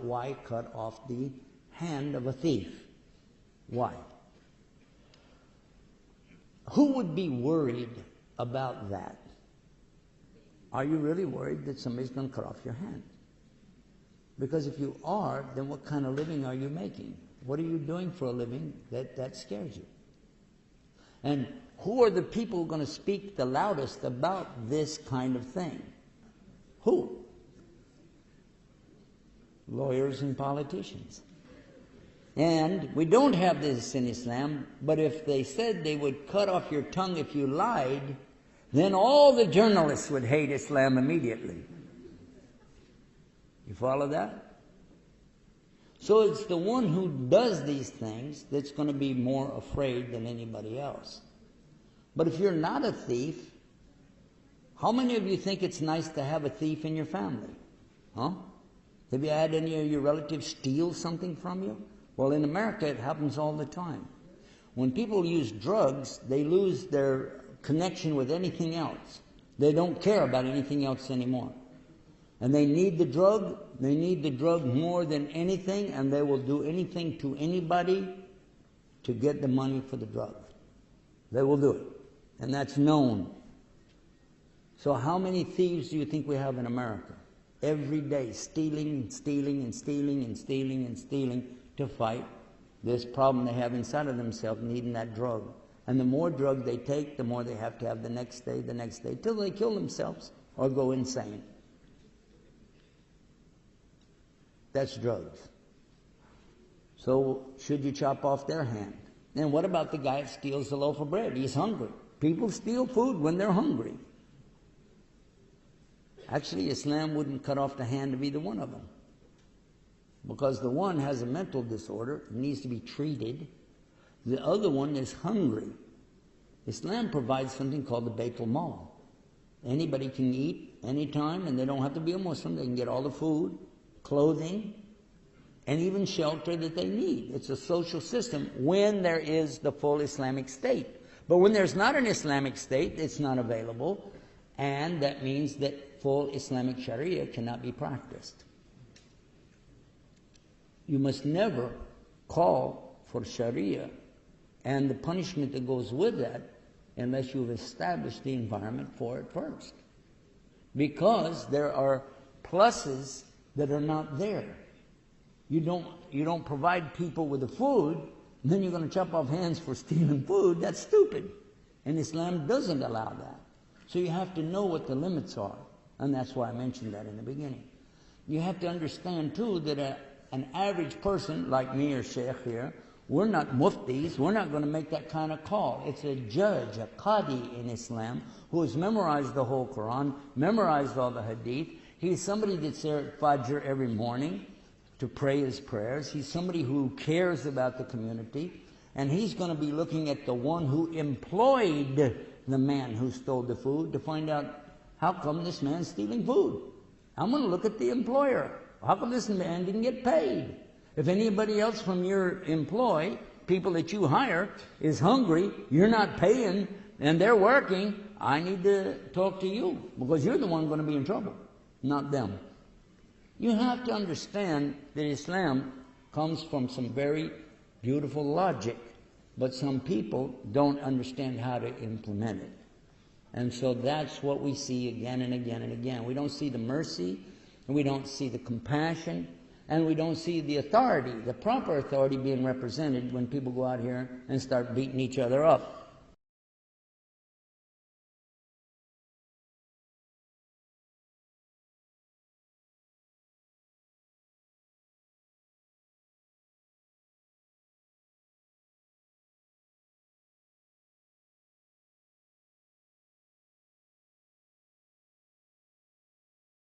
why cut off the hand of a thief? Why? Who would be worried about that? Are you really worried that somebody's going to cut off your hand? Because if you are, then what kind of living are you making? What are you doing for a living that scares you? And who are the people going to speak the loudest about this kind of thing? Who? Lawyers and politicians. And we don't have this in Islam, but if they said they would cut off your tongue if you lied, then all the journalists would hate Islam immediately. You follow that? So it's the one who does these things that's going to be more afraid than anybody else. But if you're not a thief, how many of you think it's nice to have a thief in your family? Huh? Have you had any of your relatives steal something from you? Well, in America, it happens all the time. When people use drugs, they lose their connection with anything else. They don't care about anything else anymore. And they need the drug. They need the drug more than anything, and they will do anything to anybody to get the money for the drug. They will do it. And that's known. So how many thieves do you think we have in America? Every day, stealing and stealing and stealing and stealing and stealing to fight this problem they have inside of themselves, needing that drug. And the more drug they take, the more they have to have the next day, till they kill themselves or go insane. That's drugs. So should you chop off their hand? And what about the guy that steals the loaf of bread? He's hungry. People steal food when they're hungry. Actually, Islam wouldn't cut off the hand of either one of them. Because the one has a mental disorder, needs to be treated. The other one is hungry. Islam provides something called the Baitul Mal. Anybody can eat anytime, and they don't have to be a Muslim. They can get all the food, clothing, and even shelter that they need. It's a social system when there is the full Islamic state. But when there's not an Islamic state, it's not available, and that means that full Islamic Sharia cannot be practiced. You must never call for Sharia and the punishment that goes with that unless you've established the environment for it first. Because there are pluses that are not there. You don't provide people with the food, and then you're going to chop off hands for stealing food. That's stupid. And Islam doesn't allow that. So you have to know what the limits are. And that's why I mentioned that in the beginning. You have to understand too that an average person like me or Shaykh here, we're not muftis, we're not going to make that kind of call. It's a judge, a qadi in Islam, who has memorized the whole Qur'an, memorized all the hadith. He's somebody that's there at Fajr every morning to pray his prayers. He's somebody who cares about the community. And he's going to be looking at the one who employed the man who stole the food to find out, how come this man's stealing food? I'm going to look at the employer. How come this man didn't get paid? If anybody else from your employ, people that you hire, is hungry, you're not paying, and they're working, I need to talk to you, because you're the one going to be in trouble, not them. You have to understand that Islam comes from some very beautiful logic, but some people don't understand how to implement it. And so that's what we see again and again and again. We don't see the mercy, and we don't see the compassion, and we don't see the authority, the proper authority being represented when people go out here and start beating each other up.